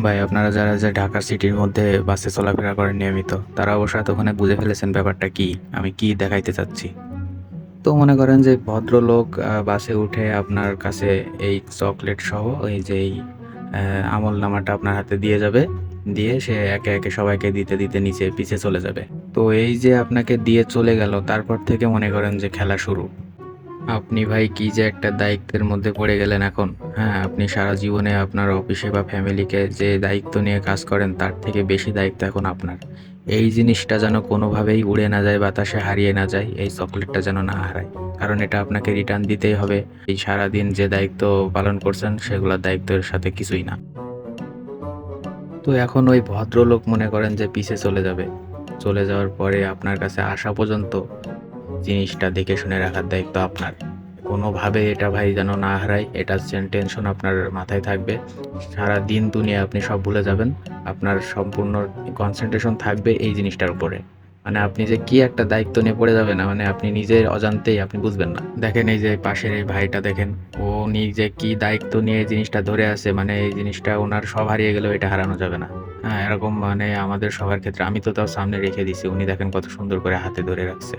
ভাই, আপনারা যারা যে ঢাকা সিটির মধ্যে বাসে চলাফেরা করেন নিয়মিত, তারা অবশ্য এতক্ষণে বুঝে ফেলেছেন ব্যাপারটা কি, আমি কি দেখাইতে চাচ্ছি। তো মনে করেন যে ভদ্রলোক বাসে উঠে আপনার কাছে এই চকলেট সহ এই যে এই আমলনামাটা আপনার হাতে দিয়ে যাবে। দিয়ে সে একে একে সবাইকে দিতে দিতে নিচে পিছে চলে যাবে। তো এই যে আপনাকে দিয়ে চলে গেল, তারপর থেকে মনে করেন যে খেলা শুরু। আপনি ভাই কি যে একটা দায়িত্বের মধ্যে পড়ে গেলেন এখন। হ্যাঁ, আপনি সারা জীবনে আপনার অফিসে বা ফ্যামিলিকে যে দায়িত্ব নিয়ে কাজ করেন তার থেকে বেশি দায়িত্ব এখন আপনার। এই জিনিসটা যেন কোনোভাবেই উড়ে না যায়, বাতাসে হারিয়ে না যায়, এই চকলেটটা যেন না হারায়। কারণ এটা আপনাকে রিটার্ন দিতেই হবে। এই সারাদিন যে দায়িত্ব পালন করছেন সেগুলোর দায়িত্বের সাথে কিছুই না। তো এখন ওই ভদ্রলোক মনে করেন যে পিছে চলে যাবে। চলে যাওয়ার পরে আপনার কাছে আসা পর্যন্ত জিনিসটা দেখে শুনে রাখার দায়িত্ব আপনার। কোনোভাবে এটা ভাই যেন না হারায়, এটার টেনশন আপনার মাথায় থাকবে। সারা দিন দুনিয়া আপনি সব ভুলে যাবেন। আপনার সম্পূর্ণ কনসেন্ট্রেশন থাকবে এই জিনিসটার উপরে। মানে আপনি যে কি একটা দায়িত্ব নিয়ে পড়ে যাবেন, মানে আপনি নিজের অজান্তেই আপনি বুঝবেন না। দেখেন এই যে পাশের এই ভাইটা দেখেন, ও নিজে কি দায়িত্ব নিয়ে এই জিনিসটা ধরে আছে, মানে এই জিনিসটা ওনার সব হারিয়ে গেলেও এটা হারানো যাবে না। হ্যাঁ, এরকম মানে আমাদের সবার ক্ষেত্রে আমি তো তাও সামনে রেখে দিছি, উনি দেখেন কত সুন্দর করে হাতে ধরে রাখছে।